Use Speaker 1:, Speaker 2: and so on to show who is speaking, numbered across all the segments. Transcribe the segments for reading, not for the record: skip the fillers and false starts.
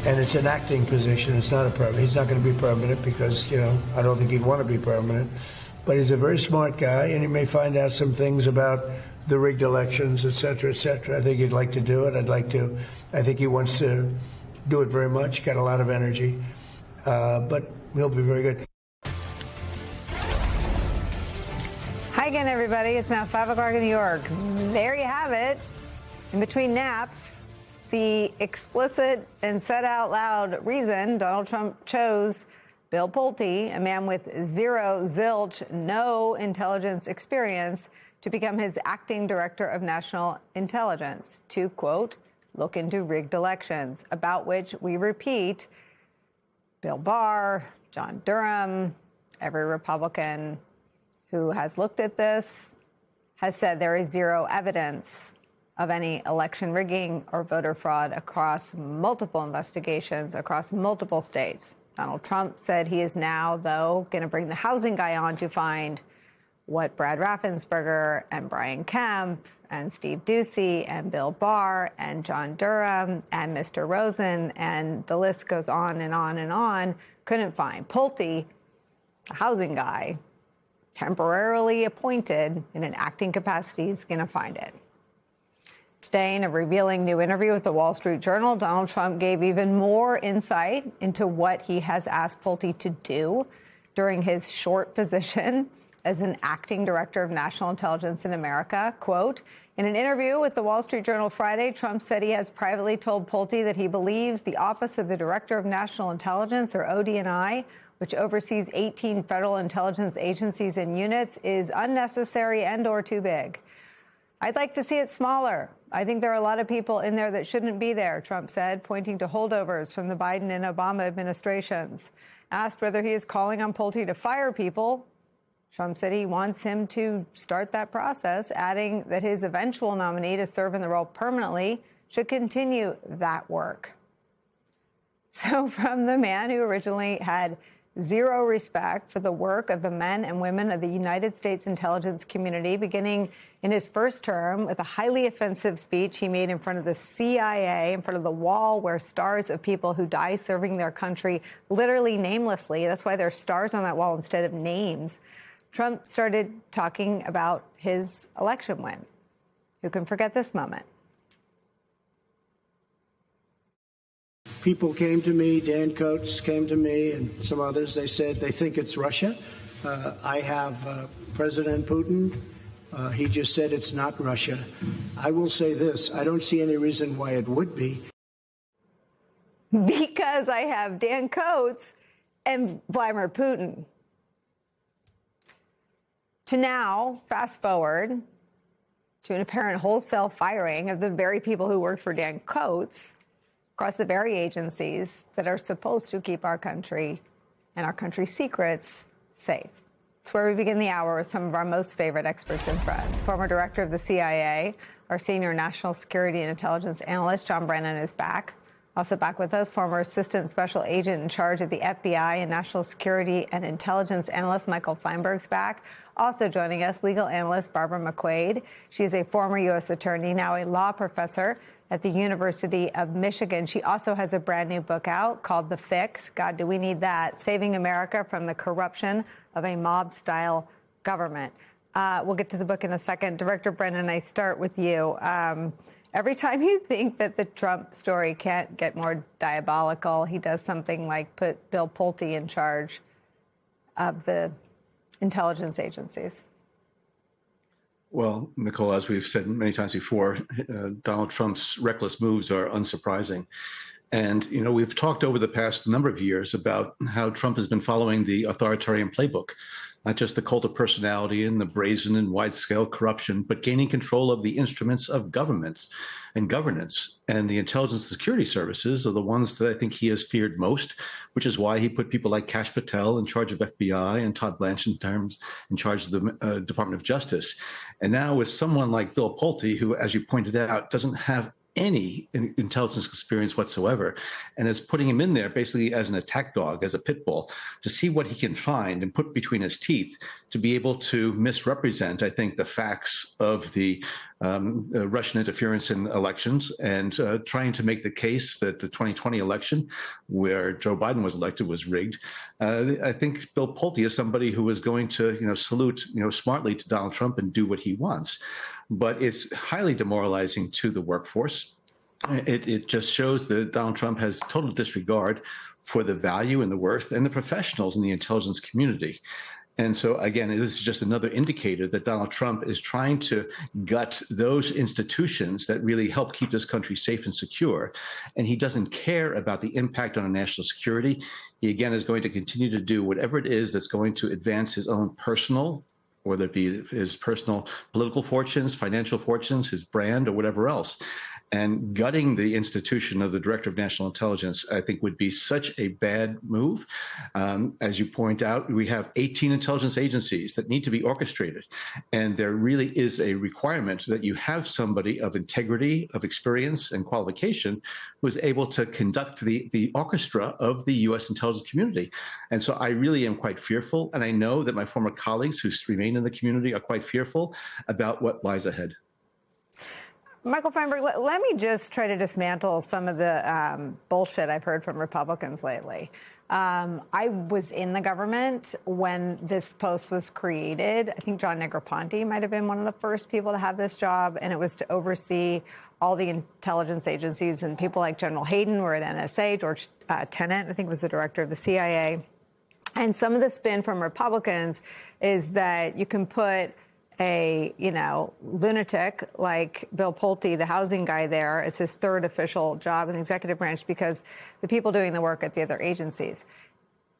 Speaker 1: And it's an acting position. It's not a permanent. He's not going to be permanent because, I don't think he'd want to be permanent. But he's a very smart guy, and he may find out some things about the rigged elections, et cetera, et cetera. I think he'd like to do it. I think he wants to do it very much. Got a lot of energy. But he'll be very good.
Speaker 2: Hi again, everybody. It's now 5 o'clock in New York. There you have it. In between naps, the explicit and said out loud reason Donald Trump chose Bill Pulte, a man with zero, zilch, no intelligence experience, to become his acting director of national intelligence to, quote, look into rigged elections, about which we repeat, Bill Barr, John Durham, every Republican who has looked at this has said there is zero evidence of any election rigging or voter fraud across multiple investigations across multiple states. Donald Trump said he is now, though, going to bring the housing guy on to find what Brad Raffensperger and Brian Kemp and Steve Doocy and Bill Barr and John Durham and Mr. Rosen, and the list goes on and on and on, couldn't find. Pulte, the housing guy, temporarily appointed in an acting capacity, is going to find it. Today, in a revealing new interview with the Wall Street Journal, Donald Trump gave even more insight into what he has asked Pulte to do during his short position as an acting director of national intelligence in America. Quote, in an interview with the Wall Street Journal Friday, Trump said he has privately told Pulte that he believes the Office of the Director of National Intelligence, or ODNI, which oversees 18 federal intelligence agencies and units, is unnecessary and or too big. I'd like to see it smaller. I think there are a lot of people in there that shouldn't be there, Trump said, pointing to holdovers from the Biden and Obama administrations. Asked whether he is calling on Pulte to fire people, Trump said he wants him to start that process, adding that his eventual nominee to serve in the role permanently should continue that work. So from the man who originally had zero respect for the work of the men and women of the United States intelligence community, beginning in his first term with a highly offensive speech he made in front of the CIA, in front of the wall where stars of people who die serving their country, literally namelessly, that's why there's stars on that wall instead of names, Trump started talking about his election win. Who can forget this moment?
Speaker 1: People came to me, Dan Coates came to me, and some others. They said they think it's Russia. I have President Putin. He just said it's not Russia. I will say this. I don't see any reason why it would be.
Speaker 2: Because I have Dan Coates and Vladimir Putin. To now, fast forward to an apparent wholesale firing of the very people who worked for Dan Coates across the very agencies that are supposed to keep our country and our country's secrets safe. It's where we begin the hour with some of our most favorite experts and friends. Former director of the CIA, our senior national security and intelligence analyst, John Brennan, is back. Also back with us, former assistant special agent in charge of the FBI and national security and intelligence analyst, Michael Feinberg's back. Also joining us, legal analyst Barbara McQuaid. She's a former U.S. attorney, now a law professor at the University of Michigan. She also has a brand new book out called The Fix. God, do we need that? Saving America from the Corruption of a Mob-Style Government. We'll get to the book in a second. Director Brennan, I start with you. Every time you think that the Trump story can't get more diabolical, he does something like put Bill Pulte in charge of the intelligence agencies.
Speaker 3: Well, Nicole, as we've said many times before, Donald Trump's reckless moves are unsurprising. And, we've talked over the past number of years about how Trump has been following the authoritarian playbook, not just the cult of personality and the brazen and wide-scale corruption, but gaining control of the instruments of government and governance. And the intelligence and security services are the ones that I think he has feared most, which is why he put people like Kash Patel in charge of FBI and Todd Blanche in charge of the Department of Justice. And now with someone like Bill Pulte, who, as you pointed out, doesn't have any intelligence experience whatsoever, and is putting him in there basically as an attack dog, as a pit bull, to see what he can find and put between his teeth to be able to misrepresent, I think, the facts of the Russian interference in elections and trying to make the case that the 2020 election, where Joe Biden was elected, was rigged. I think Bill Pulte is somebody who is going to, salute, smartly to Donald Trump and do what he wants. But it's highly demoralizing to the workforce. It just shows that Donald Trump has total disregard for the value and the worth and the professionals in the intelligence community. And so, again, this is just another indicator that Donald Trump is trying to gut those institutions that really help keep this country safe and secure. And he doesn't care about the impact on our national security. He, again, is going to continue to do whatever it is that's going to advance his own personal, whether it be his personal political fortunes, financial fortunes, his brand, or whatever else. And gutting the institution of the Director of National Intelligence, I think, would be such a bad move. As you point out, we have 18 intelligence agencies that need to be orchestrated. And there really is a requirement that you have somebody of integrity, of experience, and qualification who is able to conduct the orchestra of the U.S. intelligence community. And so I really am quite fearful. And I know that my former colleagues who remain in the community are quite fearful about what lies ahead.
Speaker 2: Michael Feinberg, let me just try to dismantle some of the bullshit I've heard from Republicans lately. I was in the government when this post was created. I think John Negroponte might have been one of the first people to have this job, and it was to oversee all the intelligence agencies, and people like General Hayden were at NSA, George Tenet, I think, was the director of the CIA. And some of the spin from Republicans is that you can put a, lunatic like Bill Pulte, the housing guy there, as his third official job in the executive branch because the people doing the work at the other agencies.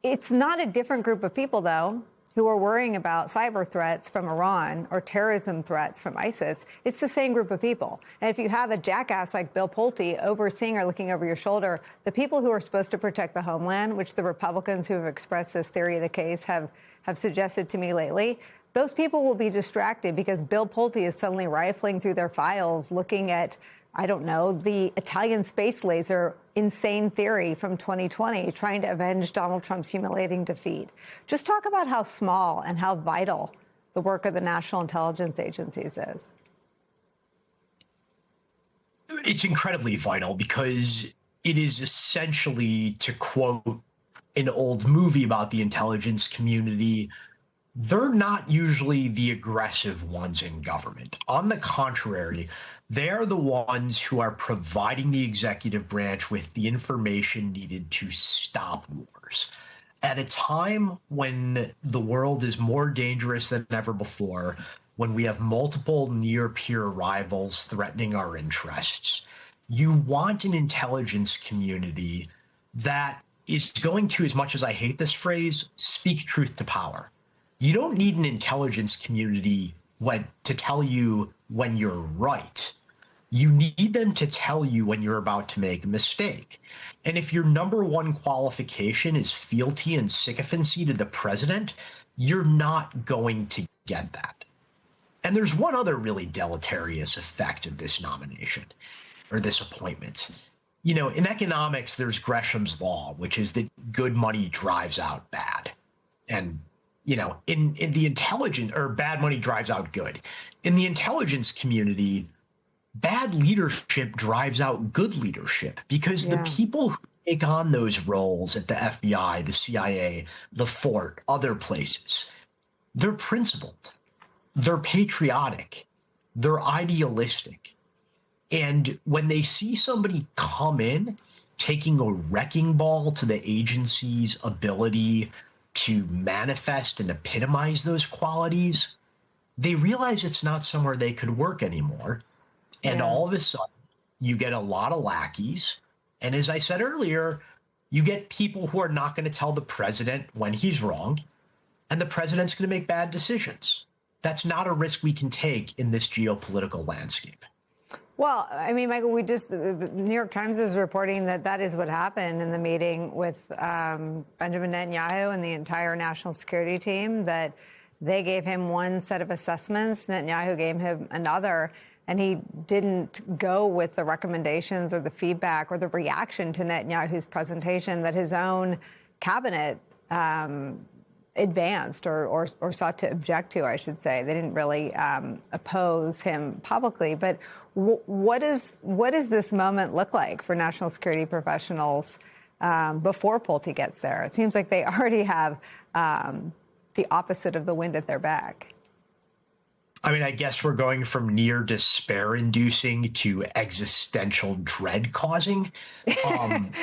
Speaker 2: It's not a different group of people, though, who are worrying about cyber threats from Iran or terrorism threats from ISIS. It's the same group of people. And if you have a jackass like Bill Pulte overseeing or looking over your shoulder, the people who are supposed to protect the homeland, which the Republicans who have expressed this theory of the case have suggested to me lately, those people will be distracted because Bill Pulte is suddenly rifling through their files, looking at, I don't know, the Italian space laser insane theory from 2020, trying to avenge Donald Trump's humiliating defeat. Just talk about how small and how vital the work of the national intelligence agencies is.
Speaker 4: It's incredibly vital because it is essentially, to quote an old movie about the intelligence community, they're not usually the aggressive ones in government. On the contrary, they're the ones who are providing the executive branch with the information needed to stop wars. At a time when the world is more dangerous than ever before, when we have multiple near-peer rivals threatening our interests, you want an intelligence community that is going to, as much as I hate this phrase, speak truth to power. You don't need an intelligence community to tell you when you're right. You need them to tell you when you're about to make a mistake. And if your number one qualification is fealty and sycophancy to the president, you're not going to get that. And there's one other really deleterious effect of this nomination, or this appointment. In economics, there's Gresham's law, which is that good money drives out bad. And in the intelligence, or bad money drives out good. In the intelligence community, bad leadership drives out good leadership because the people who take on those roles at the FBI, the CIA, the Fort, other places, they're principled, they're patriotic, they're idealistic. And when they see somebody come in taking a wrecking ball to the agency's ability to manifest and epitomize those qualities, they realize it's not somewhere they could work anymore. And all of a sudden, you get a lot of lackeys. And as I said earlier, you get people who are not going to tell the president when he's wrong, and the president's going to make bad decisions. That's not a risk we can take in this geopolitical landscape.
Speaker 2: Well, I mean, Michael, the New York Times is reporting that is what happened in the meeting with Benjamin Netanyahu and the entire national security team, that they gave him one set of assessments, Netanyahu gave him another, and he didn't go with the recommendations or the feedback or the reaction to Netanyahu's presentation that his own cabinet advanced or sought to object to, I should say. They didn't really oppose him publicly. But what does this moment look like for national security professionals before Pulte gets there? It seems like they already have the opposite of the wind at their back.
Speaker 4: I mean, I guess we're going from near despair inducing to existential dread causing. And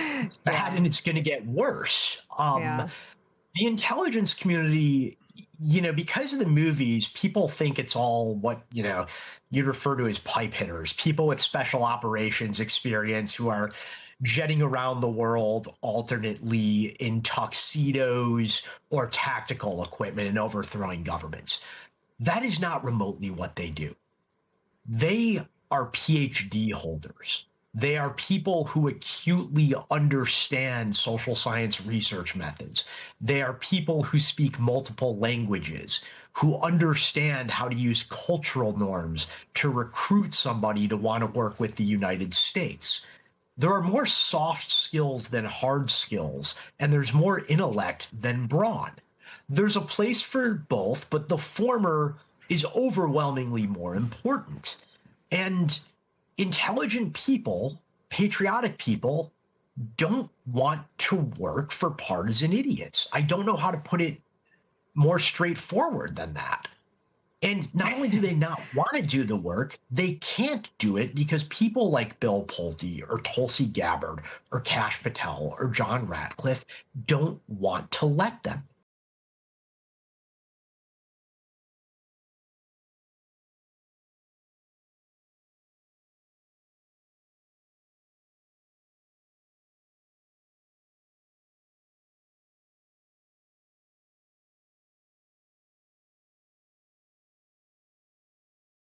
Speaker 4: it's going to get worse. The intelligence community, because of the movies, people think it's all what, you'd refer to as pipe hitters, people with special operations experience who are jetting around the world alternately in tuxedos or tactical equipment and overthrowing governments. That is not remotely what they do. They are PhD holders. They are people who acutely understand social science research methods. They are people who speak multiple languages, who understand how to use cultural norms to recruit somebody to want to work with the United States. There are more soft skills than hard skills, and there's more intellect than brawn. There's a place for both, but the former is overwhelmingly more important. And intelligent people, patriotic people, don't want to work for partisan idiots. I don't know how to put it more straightforward than that. And not only do they not want to do the work, they can't do it because people like Bill Pulte or Tulsi Gabbard or Kash Patel or John Ratcliffe don't want to let them.